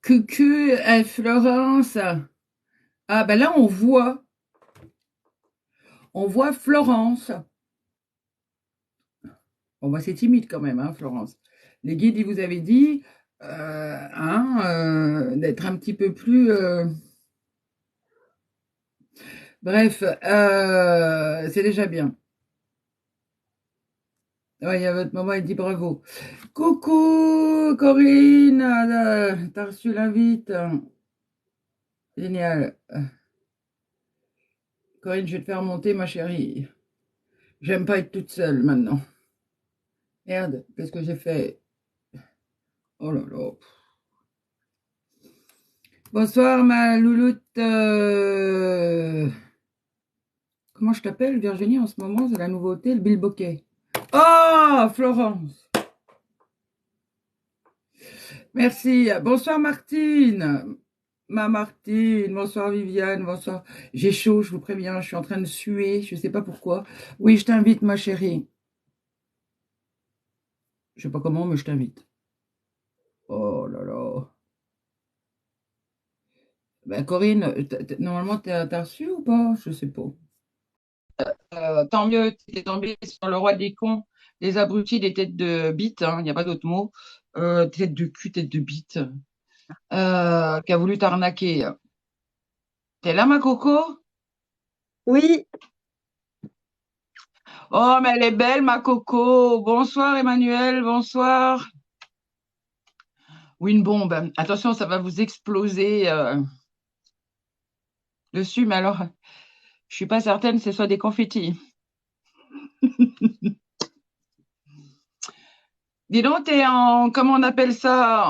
Cucu, Florence. Ah, ben là, on voit Florence. Bon, bah, c'est timide quand même, hein, Florence. Les guides, ils vous avaient dit d'être un petit peu plus. Bref, c'est déjà bien. Ouais, il y a votre maman, elle dit bravo. Coucou, Corinne, t'as reçu l'invite. Génial. Corinne, je vais te faire monter, ma chérie. J'aime pas être toute seule maintenant. Merde, qu'est-ce que j'ai fait? Oh là là. Bonsoir, ma louloute. Comment je t'appelle, Virginie, en ce moment? C'est la nouveauté, le bilboquet. Oh, Florence. Merci. Bonsoir, Martine. Ma Martine. Bonsoir, Viviane. Bonsoir. J'ai chaud, je vous préviens. Je suis en train de suer. Je ne sais pas pourquoi. Oui, je t'invite, ma chérie. Je sais pas comment, mais je t'invite. Oh là là. Ben, Corinne, normalement, t'as reçu ou pas? Je sais pas. Tant mieux, tu es tombé sur le roi des cons, des abrutis, des têtes de bite, il n'y a pas d'autre mot. Tête de cul, tête de bite, qui a voulu t'arnaquer. T'es là, ma coco? Oui, Oh, mais elle est belle, ma coco. Bonsoir, Emmanuel, bonsoir. Oui, une bombe. Attention, ça va vous exploser dessus, mais alors, je suis pas certaine que ce soit des confettis. Dis donc, t'es en, comment on appelle ça,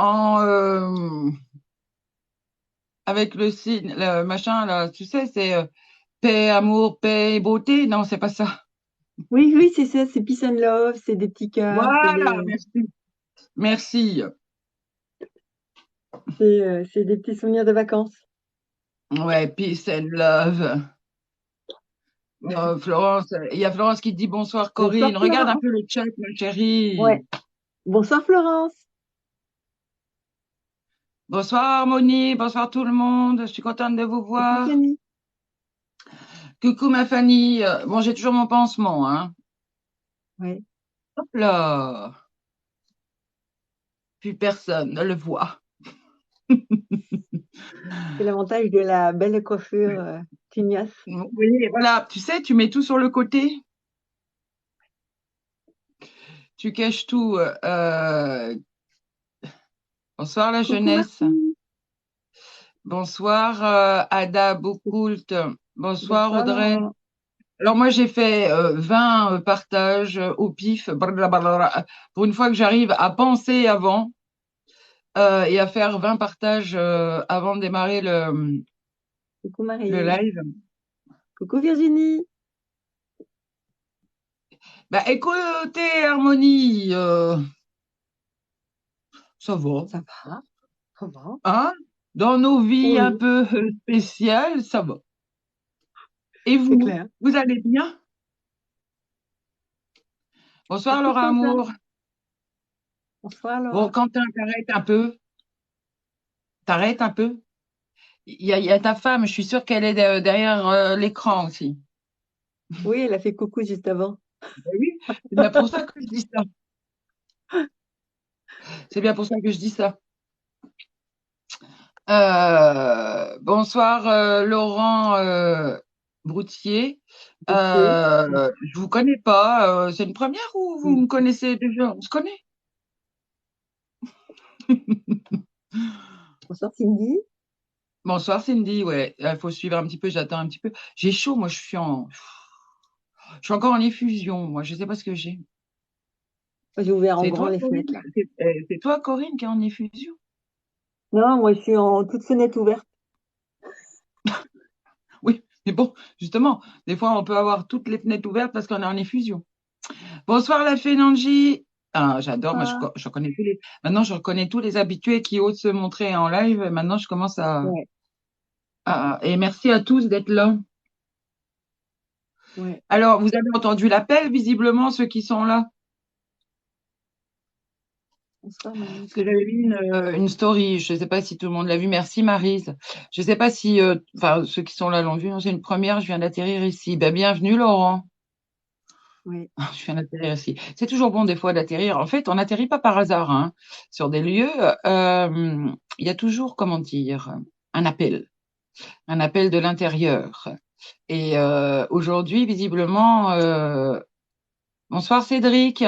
avec le signe, le machin, là, tu sais, c'est paix, amour, paix et beauté. Non, c'est pas ça. oui, oui, c'est ça, c'est Peace and Love, c'est des petits cœurs, Voilà, merci. Merci. c'est des petits souvenirs de vacances. Ouais, peace and love. Florence, il y a Florence qui dit bonsoir Bonsoir Corinne. Regarde un Florence. peu le chat, ma chérie. Ouais. Bonsoir Florence. Bonsoir Harmonie, bonsoir tout le monde. Je suis contente de vous Coucou voir. Fanny. Coucou ma Fanny. Bon, j'ai toujours mon pansement, hein. Ouais. Hop là. Plus personne ne le voit. C'est l'avantage de la belle coiffure tignasse. Oui, voilà. Tu sais, tu mets tout sur le côté. Tu caches tout. Bonsoir la Coucou jeunesse. Martine. Bonsoir Ada Bokoult. Bonsoir Bonsoir Audrey. Laurent. Alors moi j'ai fait 20 partages au pif, blablabla, pour une fois que j'arrive à penser avant et à faire 20 partages avant de démarrer Coucou le Marie. live. Coucou Virginie. Bah écoutez Harmonie, ça va, Ça va? Ça va? hein? Dans nos vies un Oui, peu spéciales, ça va. Et c'est vous, clair. vous allez bien? Bonsoir Coucou Laura Quentin. Amour. Bonsoir Bon Laura. Quentin, t'arrêtes un peu, t'arrêtes un peu. Il y a ta femme, je suis sûre qu'elle est derrière l'écran aussi. Oui, elle a fait coucou juste avant. Ben oui, c'est bien pour ça que je dis ça. C'est bien pour ça que je dis ça. Bonsoir Laurent Broutier. Gauthier. Je vous connais pas. C'est une première ou vous Oui. me connaissez déjà? On se connaît? Bonsoir Cindy. Bonsoir Cindy. Ouais, il faut suivre un petit peu. J'attends un petit peu. J'ai chaud. Moi, je suis encore en effusion. Moi, je sais pas ce que j'ai. J'ai ouvert en C'est grand toi, les fenêtres Corinne? là. C'est toi, Corinne, qui est en effusion? Non, moi je suis en toute fenêtre ouverte. Oui, mais bon, justement, des fois, on peut avoir toutes les fenêtres ouvertes parce qu'on est en effusion. Bonsoir la Fénangie. Ah, j'adore, moi Ah, je connais maintenant je reconnais tous les habitués qui osent se montrer en live. Maintenant je commence ouais, et merci à tous d'être là. ouais. Alors, vous avez entendu l'appel, visiblement, ceux qui sont là. Bonsoir, Mamie. Parce que j'avais vu une story, je ne sais pas si tout le monde l'a vu. Merci Maryse. Je ne sais pas si, enfin ceux qui sont là l'ont vu. C'est une première. Je viens d'atterrir ici. Ben, bienvenue Laurent. Oui. Je viens d'atterrir ici. C'est toujours bon des fois d'atterrir. En fait, on n'atterrit pas par hasard hein, sur des lieux. Il y a toujours, comment dire, un appel de l'intérieur. Et aujourd'hui, visiblement, bonsoir Cédric.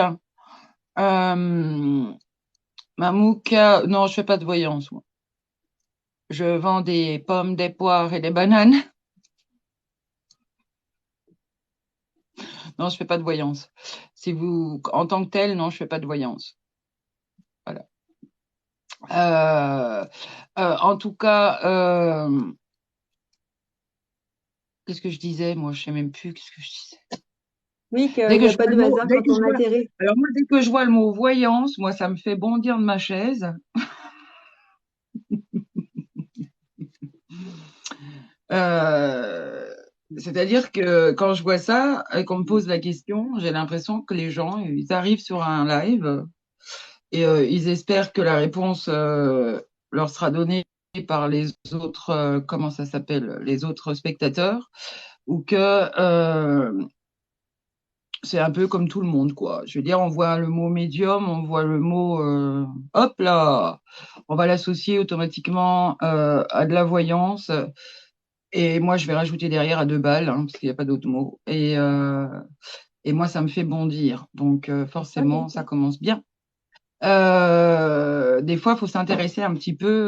Mamouka, non, je fais pas de voyance, moi. Je vends des pommes, des poires et des bananes. Non, je fais pas de voyance. Si vous, en tant que tel, non, je fais pas de voyance. Voilà. En tout cas, qu'est-ce que je disais? Moi, je sais même plus qu'est-ce que je disais. Oui, qu'il Dès n'y que a je pas vois de le mot, hasard dès quand que je on vois, atterrit. alors moi, dès que je vois le mot voyance, moi, ça me fait bondir de ma chaise. Euh, c'est-à-dire que quand je vois ça et qu'on me pose la question, j'ai l'impression que les gens, ils arrivent sur un live et ils espèrent que la réponse leur sera donnée par les autres, comment ça s'appelle, les autres spectateurs, ou que c'est un peu comme tout le monde, quoi. Je veux dire, on voit le mot médium, on voit le mot, hop là, on va l'associer automatiquement à de la voyance. Et moi, je vais rajouter derrière à 2 balles, hein, parce qu'il n'y a pas d'autre mot. Et moi, ça me fait bondir. Donc, forcément, ça commence bien. Des fois, il faut s'intéresser un petit peu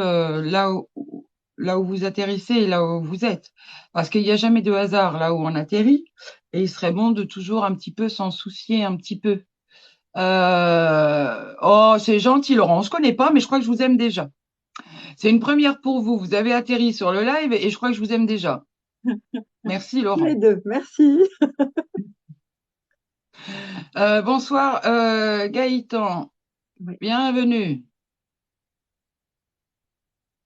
là où vous atterrissez et là où vous êtes. Parce qu'il n'y a jamais de hasard là où on atterrit. Et il serait bon de toujours un petit peu s'en soucier un petit peu. Oh, c'est gentil, Laurent. On se connaît pas, mais je crois que je vous aime déjà. C'est une première pour vous. Vous avez atterri sur le live et je crois que je vous aime déjà. Merci, Tous les Laurent. deux, merci. Bonsoir, Gaëtan. Oui. Bienvenue.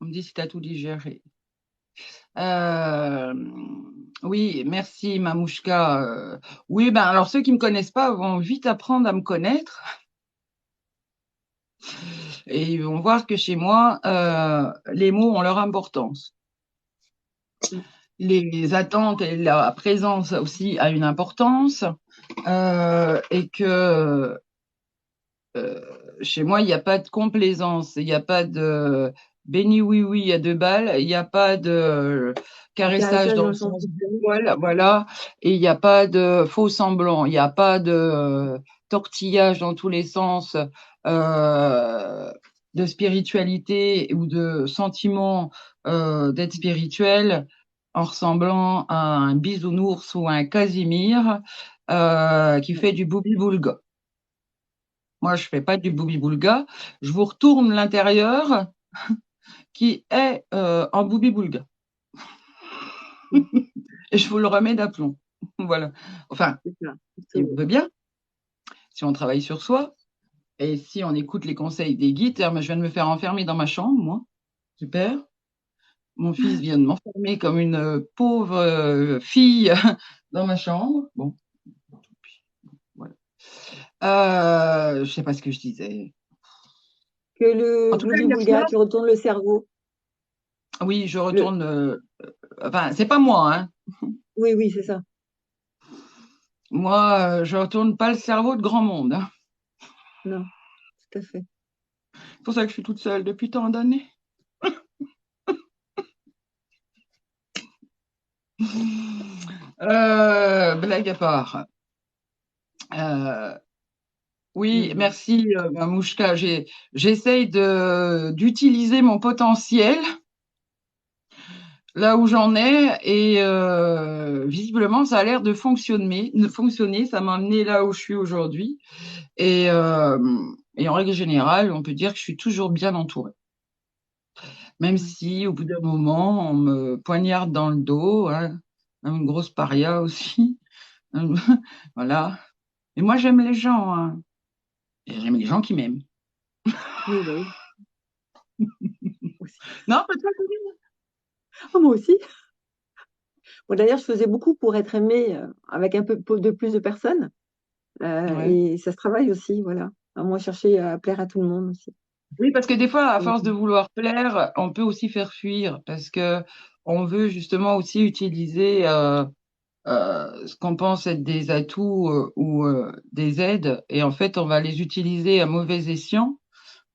On me dit si tu as tout digéré. Euh, oui, merci, Mamouchka. Oui, ben alors ceux qui me connaissent pas vont vite apprendre à me connaître et ils vont voir que chez moi, les mots ont leur importance. Les attentes et la présence aussi a une importance et que chez moi, il n'y a pas de complaisance, il n'y a pas de béni oui oui à 2 balles, il n'y a pas de Du caressage caressage dans dans le le sens sens du du poil. poil, voilà, et il n'y a pas de faux semblant, il n'y a pas de tortillage dans tous les sens euh, de spiritualité ou de sentiment d'être spirituel en ressemblant à un bisounours ou à un Casimir qui fait du boubi-boulga. Moi, je fais pas du boubi-boulga. Je vous retourne l'intérieur qui est en boubi-boulga. Et je vous le remets d'aplomb. Voilà. Enfin, C'est ça. si on veut bien, si on travaille sur soi et si on écoute les conseils des guides. Je viens de me faire enfermer dans ma chambre, moi. Super. Mon fils vient de m'enfermer comme une pauvre fille dans ma chambre. Bon, voilà. Je sais pas ce que je disais. Que le En tout cas, hier gloubi-boulga, soir, tu retournes le cerveau. oui, je Le... retourne. Enfin, c'est pas moi, hein. Oui, oui, c'est ça. Moi, je retourne pas le cerveau de grand monde, hein. Non, tout à fait. C'est pour ça que je suis toute seule depuis tant d'années. Blague à part. Euh, oui, Hmm. merci, Mamouchka. J'essaye d'utiliser mon potentiel là où j'en ai et visiblement, ça a l'air de fonctionner. Ça m'a amené là où je suis aujourd'hui. Et, euh, et en règle générale, on peut dire que je suis toujours bien entourée. Même Ouais. si au bout d'un moment, on me poignarde dans le dos, hein, une grosse paria aussi. Voilà. Et moi, j'aime les gens, hein. Et j'aime les gens qui m'aiment. Oui, bah oui, aussi. Non, pas toi, Corinne. Oh, moi aussi. Bon, d'ailleurs, je faisais beaucoup pour être aimée avec un peu de plus de personnes. Ouais. Et ça se travaille aussi, voilà. à moins chercher à plaire à tout le monde aussi. Oui, parce que des fois, à Donc, force de vouloir plaire, on peut aussi faire fuir parce que on veut justement aussi utiliser ce qu'on pense être des atouts ou des aides, et en fait, on va les utiliser à mauvais escient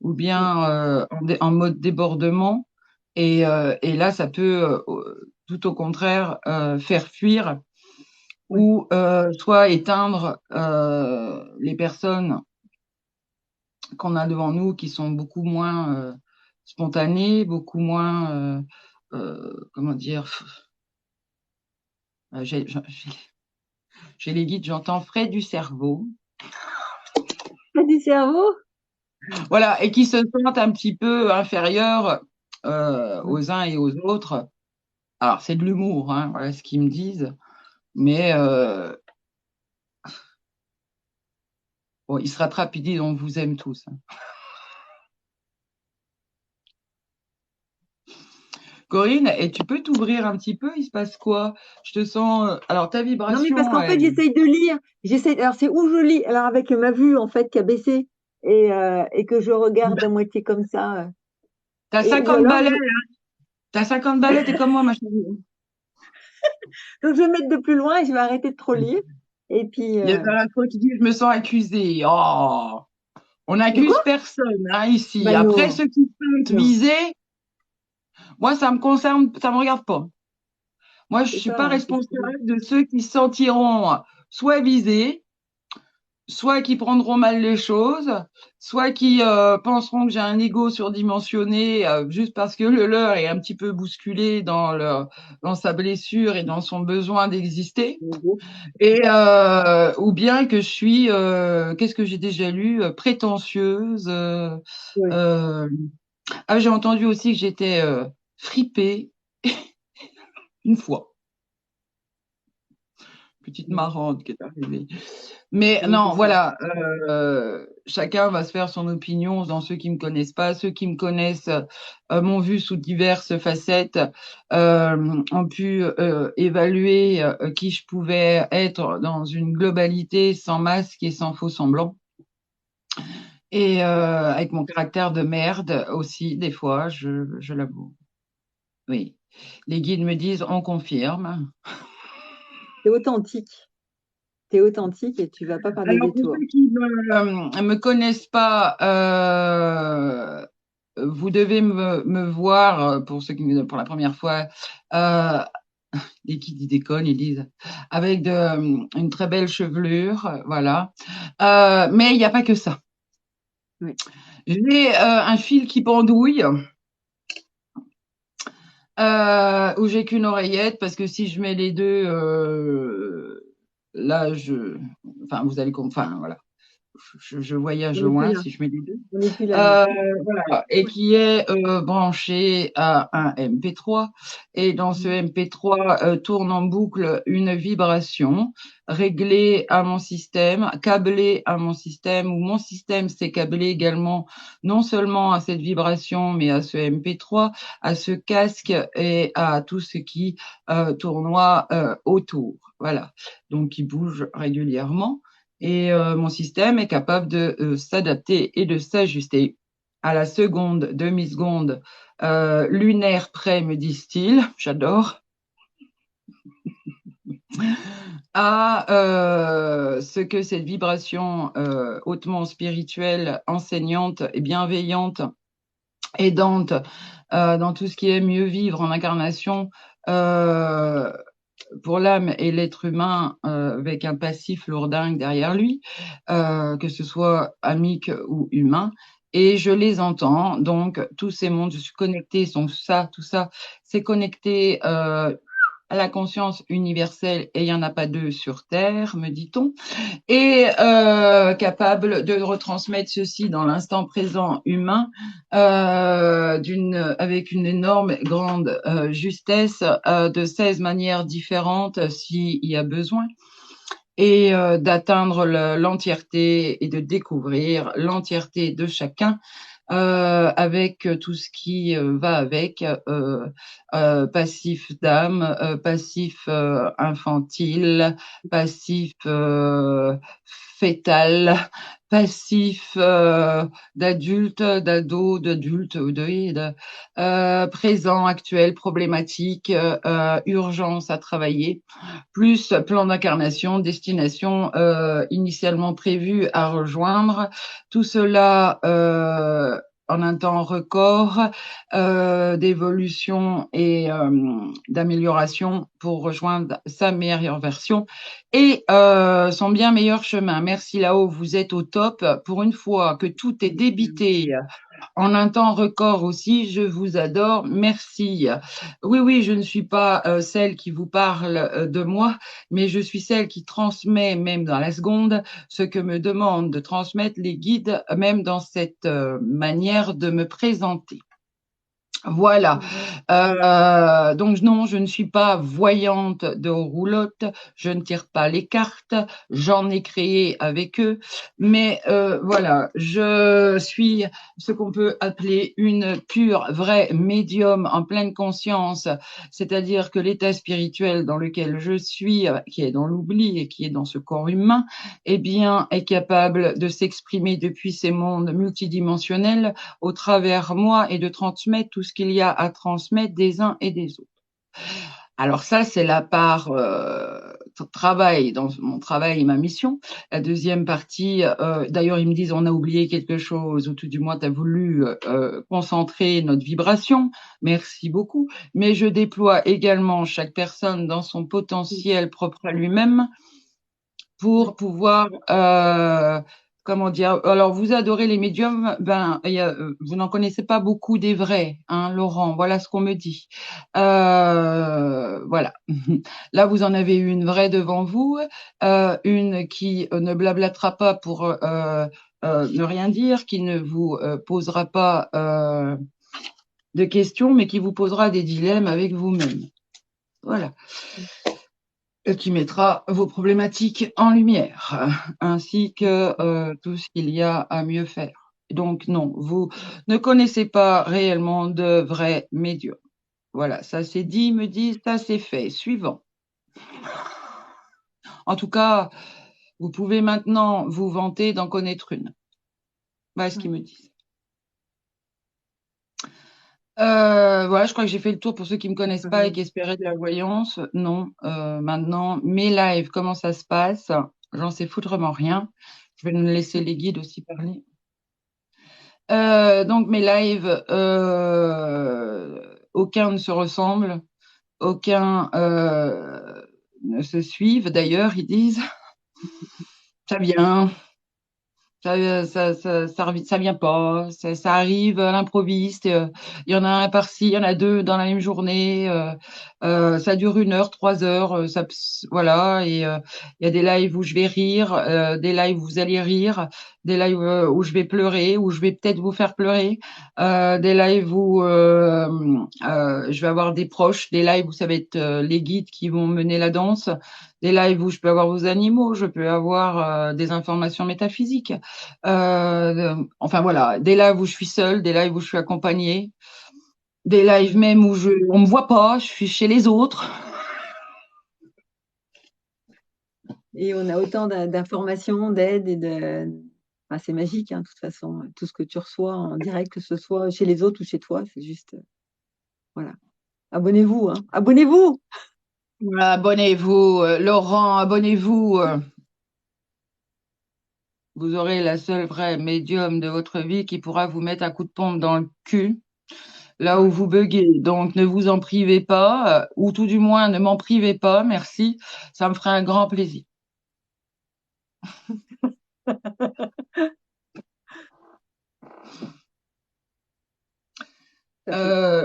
ou ouais, bien en mode débordement, et là, ça peut tout au contraire faire fuir ouais, ou soit éteindre les personnes qu'on a devant nous qui sont beaucoup moins spontanées, beaucoup moins, comment dire, j'ai les guides, j'entends frais du cerveau, pas du cerveau? voilà, et qui se sentent un petit peu inférieurs Ouais. aux uns et aux autres. Alors, c'est de l'humour, hein, voilà ce qu'ils me disent, mais bon, ils se rattrapent, ils disent on vous aime tous, hein. Corinne, et tu peux t'ouvrir un petit peu, il se passe quoi? Je te sens. Alors, ta Non, mais parce vibration, qu'en fait, elle. j'essaye de lire. Alors, c'est où je lis? Alors, avec ma vue, en fait, qui a baissé et que je regarde à moitié comme ça. T'as Ou 50 alors, balais, t'as 50 balais, t'es comme moi, ma chérie. donc, je vais mettre de plus loin et je vais arrêter de trop lire. Et puis, Il y a dans la fois qui dit je me sens accusée. Oh, on de n'accuse quoi? personne hein, ici. Bah Après, non, ceux qui se sentent non, visés, moi, ça me concerne, ça me regarde pas. Moi, je c'est suis ça, pas hein, c'est ce que responsable de ceux qui se sentiront soit visés, soit qui prendront mal les choses, soit qui penseront que j'ai un ego surdimensionné juste parce que le leur est un petit peu bousculé dans sa blessure et dans son besoin d'exister, je et ou bien que je suis, qu'est-ce que j'ai déjà lu, prétentieuse. ouais. Euh, ah, j'ai entendu aussi que j'étais fripée une fois, petite Non, marrante qui est arrivée. Mais non, non, voilà, chacun va se faire son opinion. Dans ceux qui me connaissent pas, ceux qui me connaissent m'ont vu sous diverses facettes, ont pu évaluer qui je pouvais être dans une globalité sans masque et sans faux semblant. Et avec mon caractère de merde aussi, des fois, je l'avoue. Oui. Les guides me disent, on confirme. t'es authentique. T'es authentique et tu vas pas par des Alors, pour détours. ceux qui me connaissent pas, vous devez me voir, pour ceux qui me pour la première fois, euh, et qui disent déconne, ils disent, avec une très belle chevelure, voilà. Mais il n'y a pas que ça. Oui. J'ai un fil qui pendouille, où j'ai qu'une oreillette, parce que si je mets les deux, là, enfin, vous allez, enfin, voilà, je voyage On n'est plus loin là. si je mets les deux. On n'est plus là, non. Euh, voilà, et qui est branché à un MP3. Et dans ce MP3 tourne en boucle une vibration réglée à mon système, câblée à mon système, où mon système s'est câblé également non seulement à cette vibration, mais à ce MP3, à ce casque et à tout ce qui tournoie autour. Voilà, donc qui bouge régulièrement. Et mon système est capable de s'adapter et de s'ajuster à la seconde, demi-seconde, lunaire près, me disent-ils, j'adore, à ce que cette vibration hautement spirituelle, enseignante et bienveillante, aidante, dans tout ce qui est mieux vivre en incarnation, euh, pour l'âme et l'être humain, avec un passif lourdingue derrière lui, que ce soit amique ou humain. Et je les entends, donc tous ces mondes, je suis connectée, donc ça, tout ça, c'est connecté à la conscience universelle, et il n'y en a pas deux sur Terre, me dit-on, et capable de retransmettre ceci dans l'instant présent humain, avec une énorme grande justesse, de 16 manières différentes s'il y a besoin, et d'atteindre l'entièreté et de découvrir l'entièreté de chacun, avec tout ce qui va avec, passif d'âme, passif infantile, passif fœtal, passif, d'adulte, d'ado, d'adulte, présent, actuel, problématique, urgence à travailler, plus plan d'incarnation, destination initialement prévue à rejoindre. Tout cela en un temps record d'évolution et d'amélioration pour rejoindre sa meilleure version et son bien meilleur chemin. Merci là-haut, vous êtes au top. Pour une fois que tout est débité en un temps record aussi, je vous adore. Merci. Oui, oui, je ne suis pas celle qui vous parle de moi, mais je suis celle qui transmet, même dans la seconde, ce que me demandent de transmettre les guides, même dans cette manière de me présenter. Voilà. Donc non, je ne suis pas voyante de roulotte, je ne tire pas les cartes, j'en ai créé avec eux, mais voilà, je suis ce qu'on peut appeler une pure, vraie médium en pleine conscience, c'est-à-dire que l'état spirituel dans lequel je suis, qui est dans l'oubli et qui est dans ce corps humain, eh bien, est capable de s'exprimer depuis ces mondes multidimensionnels au travers moi et de transmettre tout ce qu'il y a à transmettre des uns et des autres. Alors ça, c'est la part travail, dans mon travail et ma mission. La deuxième partie, d'ailleurs, ils me disent on a oublié quelque chose, ou tout du moins, tu as voulu concentrer notre vibration. Merci beaucoup. Mais je déploie également chaque personne dans son potentiel propre à lui-même pour pouvoir comment dire. Alors, vous adorez les médiums, vous n'en connaissez pas beaucoup des vrais, hein, Laurent. Voilà ce qu'on me dit. Voilà. Là, vous en avez une vraie devant vous, une qui ne blablatera pas pour ne rien dire, qui ne vous posera pas de questions, mais qui vous posera des dilemmes avec vous-même. Voilà. Qui mettra vos problématiques en lumière, ainsi que tout ce qu'il y a à mieux faire. Donc non, vous ne connaissez pas réellement de vrais médiums. Voilà, ça c'est dit, me disent, ça c'est fait. Suivant. En tout cas, vous pouvez maintenant vous vanter d'en connaître une. Voilà ce qu'ils me disent. Voilà, je crois que j'ai fait le tour pour ceux qui me connaissent pas et qui espéraient de la voyance. Non, maintenant, mes lives, comment ça se passe? J'en sais foutrement rien. Je vais nous laisser les guides aussi parler. Donc mes lives, aucun ne se ressemble, aucun ne se suivent. D'ailleurs, ils disent, ça vient, ça vient pas, ça arrive à l'improviste. Il y en a un par-ci, il y en a deux dans la même journée. Ça dure 1 heure, 3 heures, voilà. Et il y a des lives où je vais rire, des lives où vous allez rire, des lives où je vais pleurer, où je vais peut-être vous faire pleurer, des lives où je vais avoir des proches, des lives où ça va être les guides qui vont mener la danse, des lives où je peux avoir vos animaux, je peux avoir des informations métaphysiques. Enfin voilà, des lives où je suis seule, des lives où je suis accompagnée, des lives même où on me voit pas, je suis chez les autres. Et on a autant d'informations, d'aide et de. Enfin, c'est magique, hein, de toute façon. Tout ce que tu reçois en direct, que ce soit chez les autres ou chez toi, c'est juste. Voilà. Abonnez-vous, hein. Abonnez-vous! Abonnez-vous, Laurent, abonnez-vous. Vous aurez la seule vraie médium de votre vie qui pourra vous mettre un coup de pompe dans le cul, là où vous buguez. Donc, ne vous en privez pas, ou tout du moins, ne m'en privez pas, merci. Ça me ferait un grand plaisir.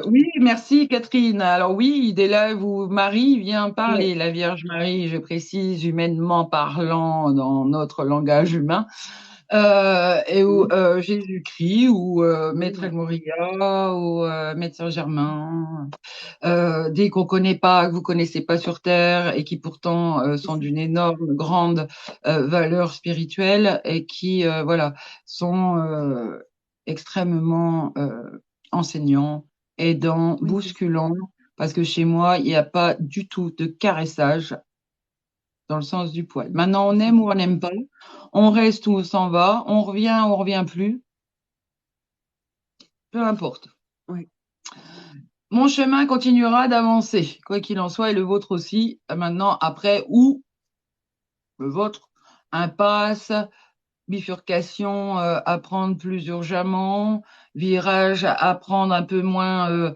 Oui, merci Catherine. Alors oui, dès là où Marie vient parler, Ouais. la Vierge Marie, je précise, humainement parlant, dans notre langage humain, et où Jésus-Christ, ou Maître El Moria, ou Maître Saint-Germain, des qu'on connaît pas, que vous connaissez pas sur Terre, et qui pourtant sont d'une énorme, grande valeur spirituelle, et qui, voilà, sont extrêmement enseignant, aidant, Oui, bousculant, parce que chez moi, il n'y a pas du tout de caressage. dans le sens du poil. Maintenant, on aime ou on n'aime pas, on reste ou on s'en va, on revient ou on revient plus, peu importe. Ouais. Mon chemin continuera d'avancer, quoi qu'il en soit, et le vôtre aussi. Maintenant, après, où le vôtre, impasse, bifurcation à prendre plus urgemment, virage à prendre un peu moins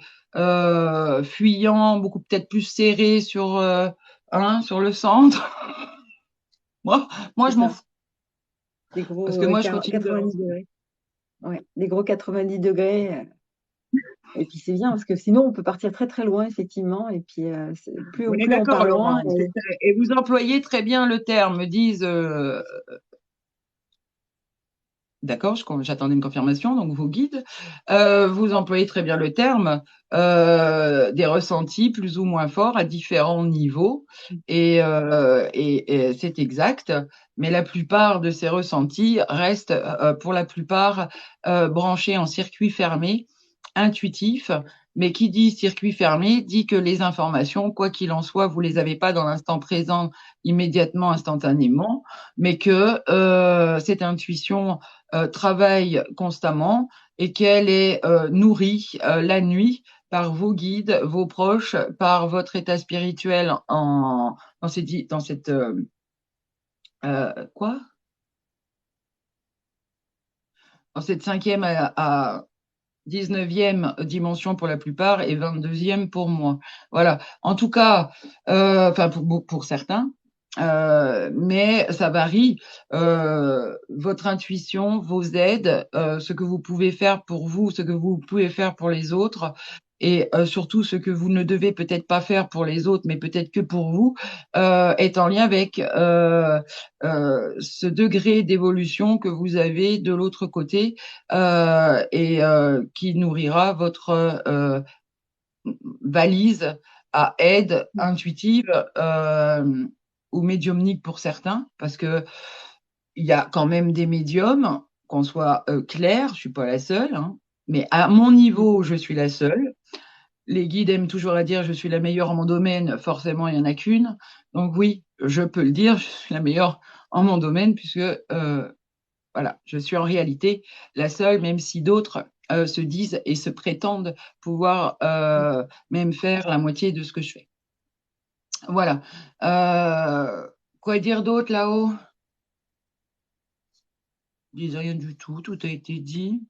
fuyant, beaucoup peut-être plus serré sur le centre. moi, moi C'est je m'en ça. fous. Des Parce gros que moi, je continue 90 d'avancer. degrés. Ouais. Des gros 90 degrés. Et puis c'est bien parce que sinon on peut partir très très loin effectivement. Et puis On est plus on d'accord, part loin. Laurent. Et vous employez très bien le terme, me disent d'accord, j'attendais une confirmation, donc vos guides, vous employez très bien le terme des ressentis plus ou moins forts à différents niveaux, et c'est exact, mais la plupart de ces ressentis restent pour la plupart branchés en circuit fermé, intuitif, mais qui dit circuit fermé dit que les informations, quoi qu'il en soit, vous les avez pas dans l'instant présent immédiatement, instantanément, mais que cette intuition travaille constamment et qu'elle est nourrie la nuit par vos guides, vos proches, par votre état spirituel dans cette quoi dans cette cinquième à 19e dimension pour la plupart et 22e pour moi. Voilà. En tout cas, enfin pour certains, mais ça varie. Votre intuition, vos aides, ce que vous pouvez faire pour vous, ce que vous pouvez faire pour les autres, et surtout ce que vous ne devez peut-être pas faire pour les autres, mais peut-être que pour vous, est en lien avec ce degré d'évolution que vous avez de l'autre côté et qui nourrira votre valise à aide intuitive ou médiumnique pour certains, parce que il y a quand même des médiums, qu'on soit clair, je suis pas la seule, hein, mais à mon niveau, je suis la seule. Les guides aiment toujours à dire je suis la meilleure en mon domaine, forcément il y en a qu'une. Donc oui, je peux le dire, je suis la meilleure en mon domaine puisque voilà, je suis en réalité la seule, même si d'autres se disent et se prétendent pouvoir même faire la moitié de ce que je fais. Voilà. Quoi dire d'autre là-haut? Je dis rien du tout, tout a été dit.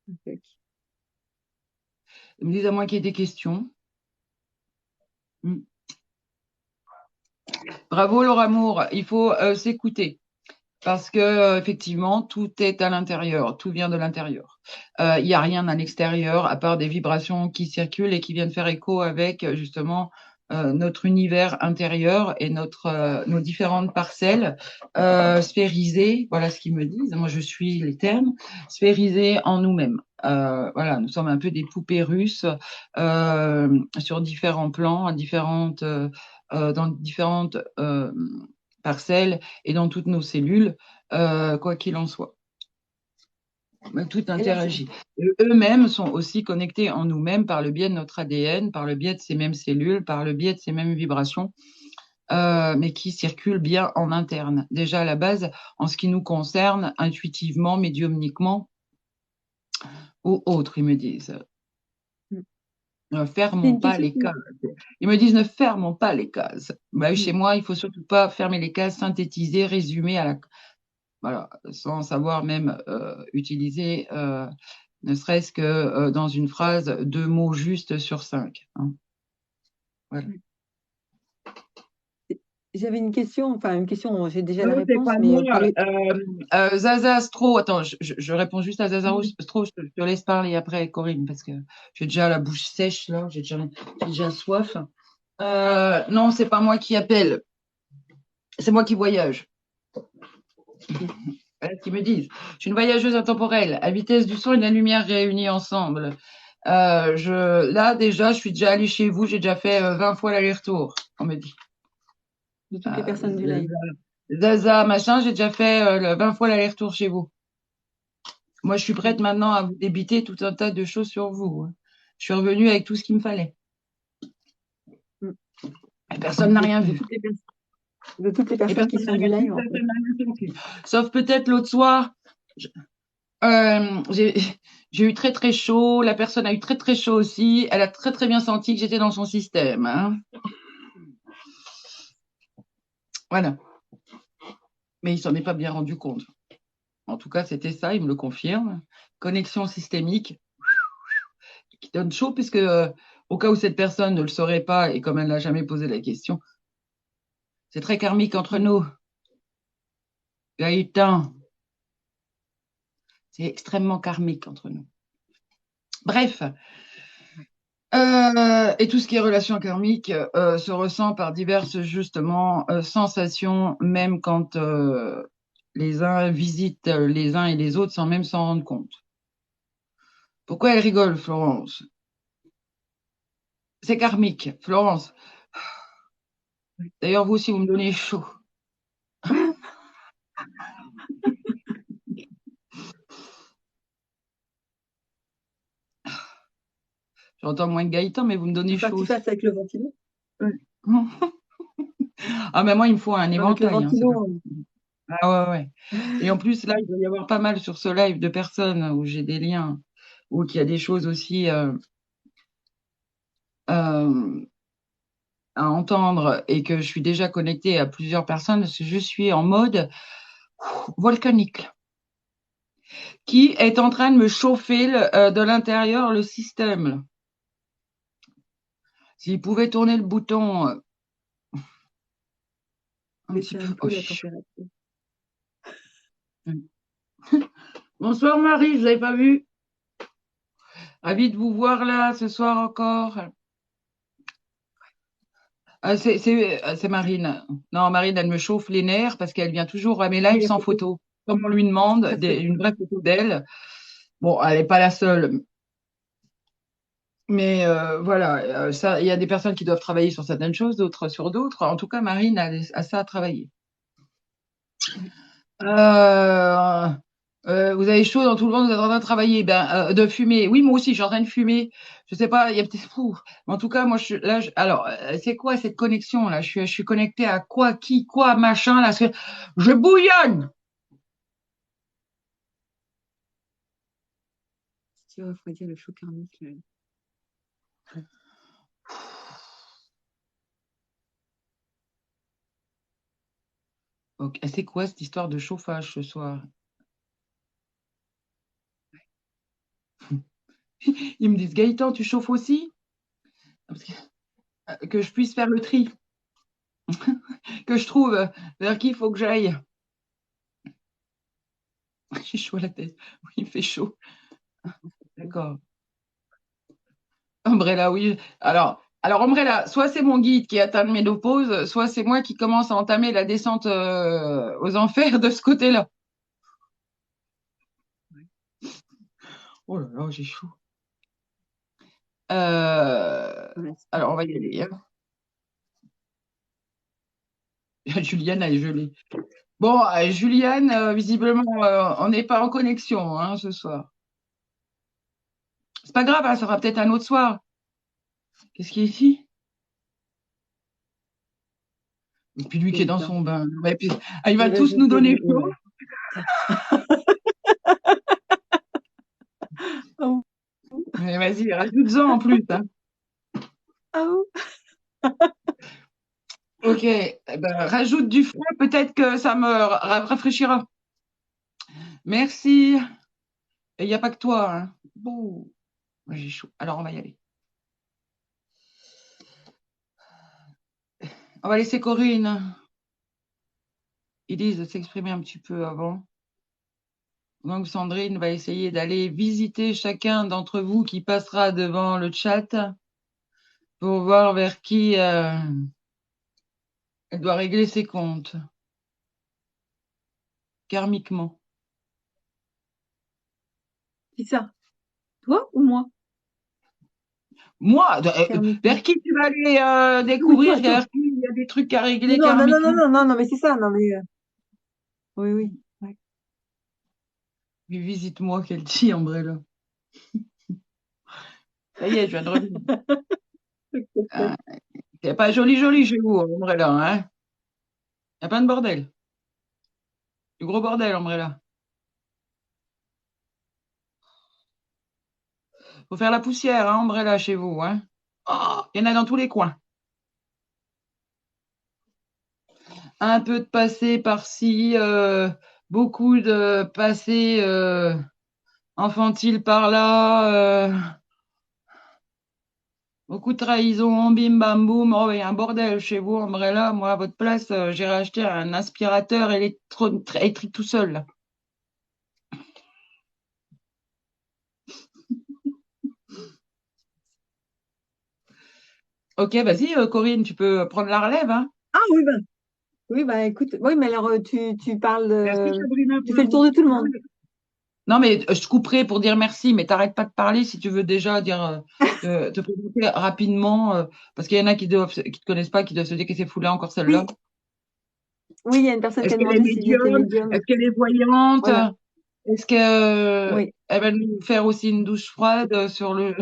Ok. Ils me disent à moins qu'il y ait des questions. Bravo Laura Moore, il faut s'écouter. Parce que effectivement, tout est à l'intérieur, tout vient de l'intérieur. Il n'y a rien à l'extérieur à part des vibrations qui circulent et qui viennent faire écho avec justement notre univers intérieur et nos différentes parcelles sphérisées. Voilà ce qu'ils me disent. Moi, je suis les termes sphérisées en nous-mêmes. Voilà, nous sommes un peu des poupées russes sur différents plans, dans différentes parcelles et dans toutes nos cellules, quoi qu'il en soit. Tout interagit. Eux-mêmes sont aussi connectés en nous-mêmes par le biais de notre ADN, par le biais de ces mêmes cellules, par le biais de ces mêmes vibrations, mais qui circulent bien en interne. Déjà à la base, en ce qui nous concerne, intuitivement, médiumniquement ou autres, ils me disent. Ne fermons pas les cases. Ils me disent ne fermons pas les cases. Bah, chez moi, il faut surtout pas fermer les cases, synthétiser, résumer voilà, sans savoir même utiliser, ne serait-ce que dans une phrase, 2 mots justes sur 5. Hein. Voilà. J'avais une question, j'ai déjà la C'est réponse, pas mais moi. Zaza Stro, attends, je réponds juste à Zaza Stro, je te laisse parler après, Corinne, parce que j'ai déjà la bouche sèche, là, j'ai déjà soif. Non, c'est pas moi qui appelle, c'est moi qui voyage. Voilà ce qu'ils me disent. Je suis une voyageuse intemporelle, à vitesse du son et de la lumière réunis ensemble. Là, déjà, je suis déjà allée chez vous, j'ai déjà fait 20 fois l'aller-retour, on me dit. de toutes les personnes du live. Zaza, machin, j'ai déjà fait 20 fois l'aller-retour chez vous. Moi, je suis prête maintenant à vous débiter tout un tas de choses sur vous. Je suis revenue avec tout ce qu'il me fallait. Personne n'a rien vu. De toutes les Et personnes qui personne n'a sont du rien vu, live, en fait. personne n'a rien senti. Sauf peut-être l'autre soir, j'ai eu très très chaud, la personne a eu très très chaud aussi, elle a très très bien senti que j'étais dans son système. Hein. Voilà. Mais il s'en est pas bien rendu compte. En tout cas, c'était ça, il me le confirme. Connexion systémique qui donne chaud, puisque au cas où cette personne ne le saurait pas, et comme elle n'a jamais posé la question, c'est très karmique entre nous. Gaëtan, c'est extrêmement karmique entre nous. Bref, et tout ce qui est relation karmique se ressent par diverses justement sensations, même quand les uns visitent les uns et les autres sans même s'en rendre compte. Pourquoi elle rigole, Florence? C'est karmique, Florence. D'ailleurs, vous aussi, vous me donnez chaud. J'entends moins que Gaëtan, mais vous me donnez Enfin, chaud tu aussi. fasses avec le ventilo. Ah, mais moi, il me faut un Avec le éventail. Hein, c'est pas... ventilo. Ah ouais, ouais. Et en plus, là, il doit y avoir pas mal sur ce live de personnes où j'ai des liens, ou qu'il y a des choses aussi euh, à entendre et que je suis déjà connectée à plusieurs personnes parce que je suis en mode volcanique qui est en train de me chauffer de l'intérieur le système. S'il pouvait tourner le bouton un petit Baisser peu. un Oh, peu la température. bonsoir Marie, je vous avais pas vu. Ravi de vous voir là ce soir encore. Ah, c'est Marine. Non, Marine, elle me chauffe les nerfs parce qu'elle vient toujours à mes Oui, lives la sans photo. photo. Comme on lui demande Très, très une vraie photo d'elle. Bon, elle n'est pas la seule. Mais voilà, ça, il y a des personnes qui doivent travailler sur certaines choses, d'autres sur d'autres. En tout cas, Marine a ça à travailler. Euh, vous avez chaud dans tout le monde, vous êtes en train de travailler, de fumer. Oui, moi aussi, je suis en train de fumer. Je sais pas, il y a peut-être fou. Mais en tout cas, moi, alors, c'est quoi cette connexion là? Je suis connectée à quoi, qui, quoi, machin là. Je bouillonne. Tu vas refroidir le chaud karmique. Ok, c'est quoi cette histoire de chauffage ce soir? Ils me disent, Gaëtan, tu chauffes aussi? Parce que je puisse faire le tri, que je trouve vers qui il faut que j'aille. J'ai chaud à la tête. Oui, il fait chaud. D'accord. Umbrella, oui. Alors Umbrella, soit c'est mon guide qui atteint le ménopause, soit c'est moi qui commence à entamer la descente aux enfers de ce côté-là. Oh là là, j'ai chaud. Alors on va y aller. Hein. Juliane a gelé. Bon, Juliane, visiblement, on n'est pas en connexion hein, ce soir. C'est pas grave, hein, ça sera peut-être un autre soir. Qu'est-ce qui est ici? Et puis lui qui est dans son bain. Et puis, il va Il va tous nous jeter donner l'eau. chaud. Ouais. Oh. Mais vas-y, rajoute-en en plus. Hein. Oh. Ok, eh ben, rajoute du froid, peut-être que ça me rafraîchira. Merci. Et il n'y a pas que toi. Hein. Bon, moi, j'ai chaud. Alors, on va y aller. On va laisser Corinne, Elise, s'exprimer un petit peu avant. Donc, Sandrine va essayer d'aller visiter chacun d'entre vous qui passera devant le chat pour voir vers qui elle doit régler ses comptes, karmiquement. Qui ça? Toi ou moi? Moi, Karmiquement. vers qui tu vas aller Oui, découvrir, toi, toi. vers qui il y a des trucs à Non, régler non, non, non, non, karmiquement. non, non, non, mais c'est ça. Non, mais oui, oui. Ouais. Mais visite-moi, qu'elle dit, Umbrella. Ça y est, je viens de revenir. Ah, C'est pas joli, joli chez vous, Umbrella, hein? Il y a plein de bordel. Du gros bordel, Umbrella. Faut faire la poussière, hein, Umbrella, chez vous, hein? Oh, il y en a dans tous les coins. Un peu de passé par-ci, beaucoup de passé infantile par-là, beaucoup de trahison, bim bam boum. Oh, il y a un bordel chez vous, Umbrella. Moi, à votre place, j'irai acheter un aspirateur électrique tout seul, là. Ok, vas-y, Corinne, tu peux prendre la relève, hein? Ah oui, bah écoute, oui, mais alors tu parles, Merci, Sabrina, tu pour fais le le tour de tout le non, monde. non, mais je te couperai pour dire merci, mais t'arrêtes pas de parler si tu veux déjà dire, te présenter rapidement, parce qu'il y en a qui te connaissent pas, qui doivent se dire que c'est fou là, encore celle-là. Oui, oui, il y a une personne qui Est-ce a qu'elle est demandé si j'étais médium? médium. Est-ce qu'elle est voyante? Voilà, Est-ce que oui, elle va nous faire aussi une douche froide sur le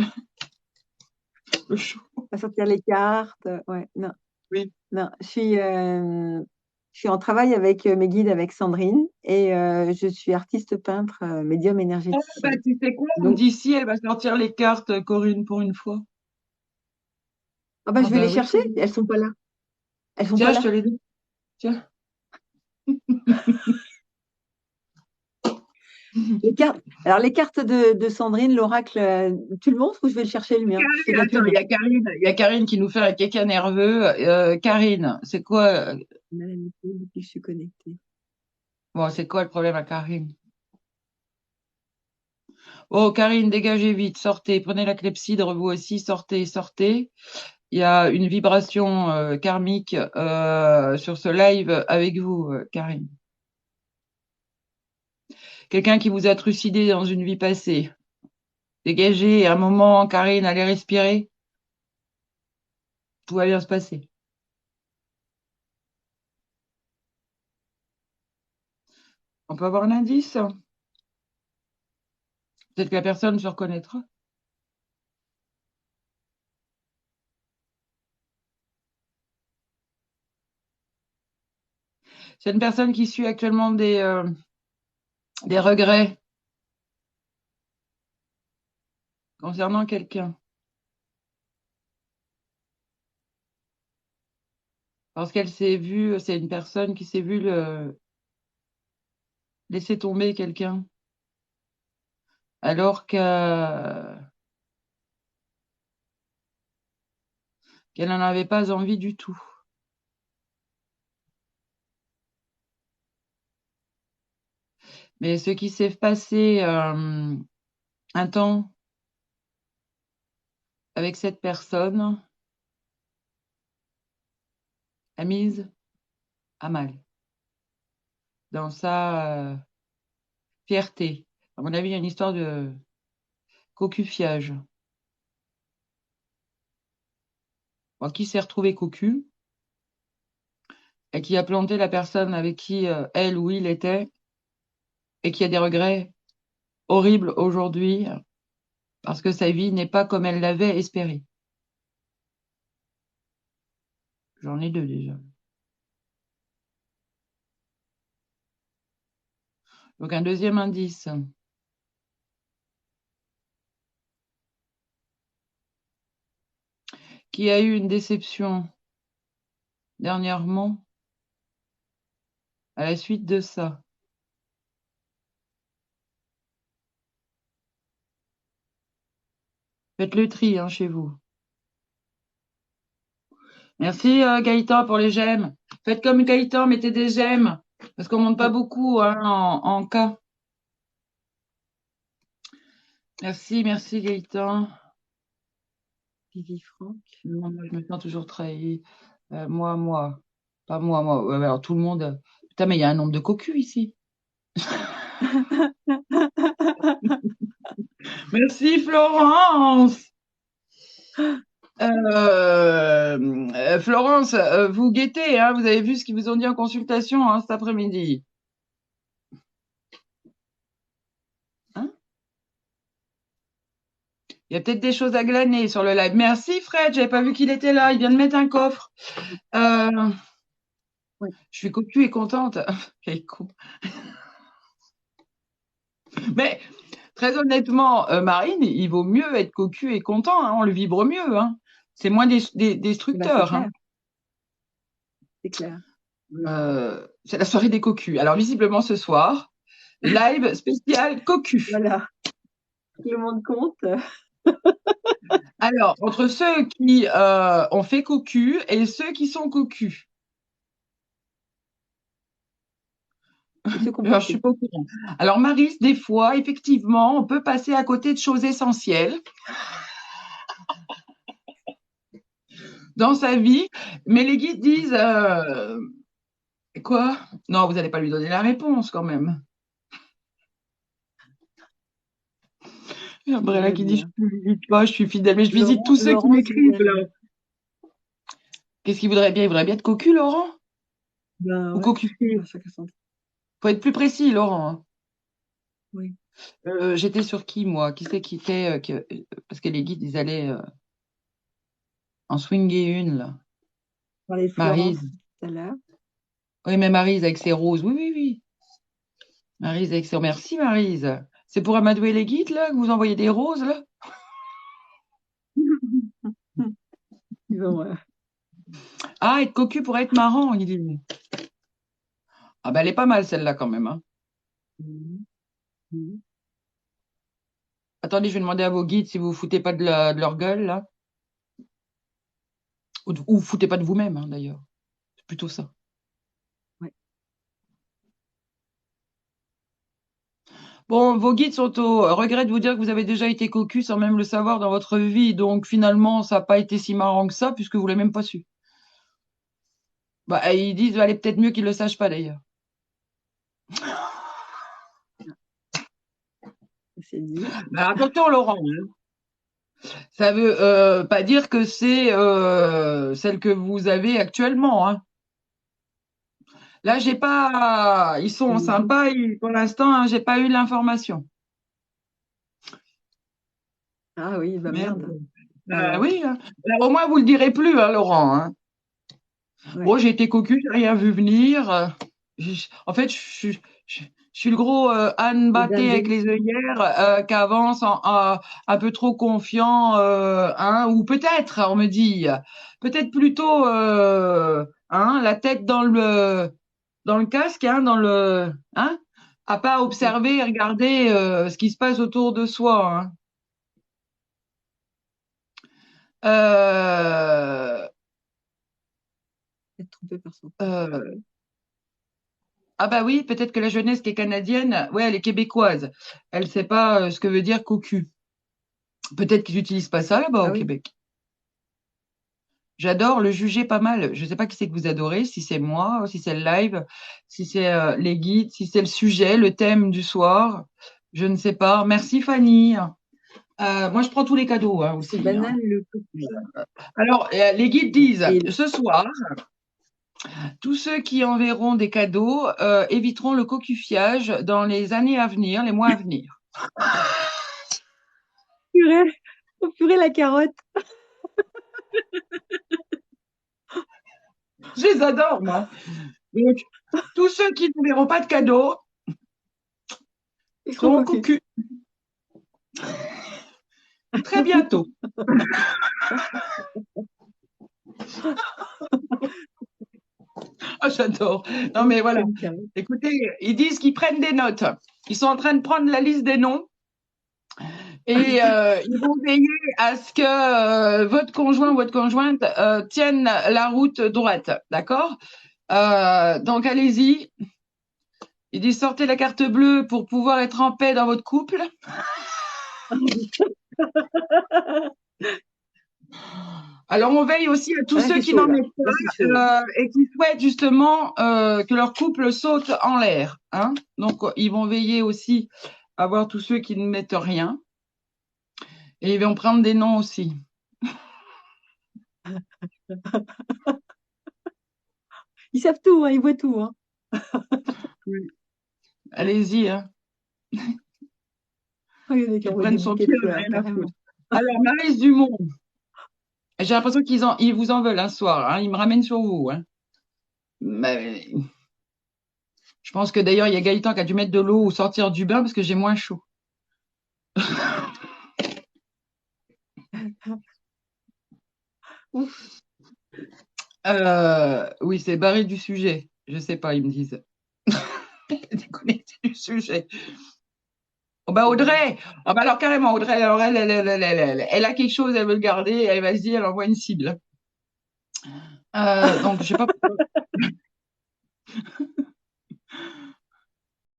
chaud? on va sortir les cartes. Ouais, non, Oui. non, je suis en travail avec mes guides, avec Sandrine, et je suis artiste peintre, médium Ah, bah, énergéticienne. tu sais quoi? Donc, D'ici, elle va sortir les cartes, Corinne, pour une fois. ah bah, Ah je vais les bah oui, chercher. Corinne. Elles sont pas là. Elles sont pas Tiens, je te là. l'ai dit. Tiens. Les cartes. Alors, les cartes de Sandrine, l'oracle, tu le montres ou je vais le chercher le mien? Je fais de la Attends, pub. il y a Karine qui nous fait un caca nerveux. Karine, c'est quoi? Depuis que je suis connectée. Bon, c'est quoi le problème à Karine? Oh, Karine, dégagez vite, sortez, prenez la clepsydre, vous aussi, sortez, sortez. Il y a une vibration karmique sur ce live avec vous, Karine. Quelqu'un qui vous a trucidé dans une vie passée. Dégagez, un moment, Karine, allez respirer. Tout va bien se passer. On peut avoir un indice? Peut-être que la personne se reconnaîtra. C'est une personne qui suit actuellement des regrets concernant quelqu'un. Parce qu'elle s'est vue, c'est une personne qui s'est vue laisser tomber quelqu'un alors qu'elle n'en avait pas envie du tout. Mais ce qui s'est passé un temps avec cette personne a mise à mal dans sa fierté. À mon avis, il y a une histoire de cocufiage. Bon, qui s'est retrouvé cocu et qui a planté la personne avec qui elle ou il était et qui a des regrets horribles aujourd'hui parce que sa vie n'est pas comme elle l'avait espéré. J'en ai deux déjà. Donc un deuxième indice. Qui a eu une déception dernièrement à la suite de ça. Faites le tri hein, chez vous. Merci Gaëtan pour les j'aime. Faites comme Gaëtan, mettez des j'aime. Parce qu'on monte pas beaucoup hein, en cas. Merci, merci Gaëtan. Vivi Franck. Non, moi, je me sens toujours trahi. Moi. Pas moi, moi. Ouais, alors tout le monde. Putain, mais il y a un nombre de cocus ici. Merci Florence. Florence, vous guettez, hein, vous avez vu ce qu'ils vous ont dit en consultation hein, cet après-midi. Hein? Il y a peut-être des choses à glaner sur le live. Merci Fred, j'avais pas vu qu'il était là. Il vient de mettre un coffre. Ouais. Je suis cocu et contente. Quel con. Mais très honnêtement, Marine, il vaut mieux être cocu et content. Hein, on le vibre mieux. Hein. C'est moins destructeur. C'est Hein. clair. C'est clair. C'est la soirée des cocus. Alors visiblement ce soir, live spécial cocu. Voilà. Le monde compte. Alors, entre ceux qui ont fait cocu et ceux qui sont cocus. Alors, je suis pas au courant. Alors, Maris, des fois, effectivement, on peut passer à côté de choses essentielles dans sa vie, mais les guides disent quoi? Non, vous n'allez pas lui donner la réponse quand même. Gabriella qui dit je ne visite pas, je suis fidèle, mais je visite tous ceux qui m'écrivent là. Qu'est-ce qu'il voudrait bien? Il voudrait bien être cocu, Laurent? Ben, ou ouais. cocu? Faut être plus précis, Laurent. Hein. Oui. J'étais sur qui, moi? Qui c'est qui était parce que les guides, ils allaient en swinguer une, là. Maryse. Tout à l'heure. Oui, mais Maryse avec ses roses. Oui, oui, oui. Maryse avec ses roses. Merci, Maryse. C'est pour amadouer les guides, là, que vous envoyez des roses, là? Ah, être cocu pour être marrant, il dit. Ah, ben, elle est pas mal, celle-là, quand même. Hein. Attendez, je vais demander à vos guides si vous vous foutez pas de leur gueule, là. Ou vous foutez pas de vous-même, hein, d'ailleurs. C'est plutôt ça. Ouais. Bon, vos guides sont au regret de vous dire que vous avez déjà été cocu sans même le savoir dans votre vie. Donc, finalement, ça n'a pas été si marrant que ça, puisque vous ne l'avez même pas su. Bah, ils disent, allez, peut-être mieux qu'ils ne le sachent pas, d'ailleurs. C'est dit. Bah, attention, Laurent. Hein. Ça veut pas dire que c'est celle que vous avez actuellement. Hein. Là, j'ai pas. Ils sont sympas. Pour l'instant, hein, j'ai pas eu l'information. Ah oui, bah merde. Oui. Hein. Alors, au moins, vous le direz plus, hein, Laurent. Hein. Ouais. Bon, j'ai été cocu, j'ai rien vu venir. En fait, je suis le gros âne batté avec les œillères qui avance un peu trop confiant, hein, ou peut-être, on me dit, peut-être plutôt, hein, la tête dans le casque, hein, hein, à pas observer et regarder ce qui se passe autour de soi. Hein. Trompé par son. Ah bah oui, peut-être que la jeunesse qui est canadienne, ouais, elle est québécoise. Elle sait pas ce que veut dire cocu. Peut-être qu'ils n'utilisent pas ça là-bas au Québec. J'adore le juger pas mal. Je sais pas qui c'est que vous adorez, si c'est moi, si c'est le live, si c'est les guides, si c'est le sujet, le thème du soir. Je ne sais pas. Merci Fanny. Moi, je prends tous les cadeaux hein, aussi. C'est banal le cocu. Alors, les guides disent, ce soir, tous ceux qui enverront des cadeaux éviteront le cocufiage dans les années à venir, les mois à venir. Purée la carotte. Je les adore, moi. Donc, tous ceux qui ne verront pas de cadeaux seront cocus. Très bientôt. Oh, j'adore. Non, mais voilà. Écoutez, ils disent qu'ils prennent des notes. Ils sont en train de prendre la liste des noms. Et ils vont veiller à ce que votre conjoint ou votre conjointe tienne la route droite. D'accord donc, allez-y. Ils disent sortez la carte bleue pour pouvoir être en paix dans votre couple. Alors, on veille aussi à tous ceux qui n'en mettent pas et qui souhaitent justement que leur couple saute en l'air. Hein donc, ils vont veiller aussi à voir tous ceux qui ne mettent rien. Et ils vont prendre des noms aussi. Ils savent tout, hein, ils voient tout. Hein. Allez-y. Hein. Ils prennent son pied, rien à foutre. Alors, Maryse Dumont, j'ai l'impression ils vous en veulent un soir, hein, ils me ramènent sur vous, hein. Mais je pense que d'ailleurs, il y a Gaëtan qui a dû mettre de l'eau ou sortir du bain parce que j'ai moins chaud. Ouf. Oui, c'est barré du sujet. Je sais pas, ils me disent. Déconnecté du sujet. Oh bah Audrey, oh bah alors carrément Audrey, alors elle a quelque chose, elle veut le garder, elle va se dire, elle envoie une cible. Donc je sais pas pourquoi.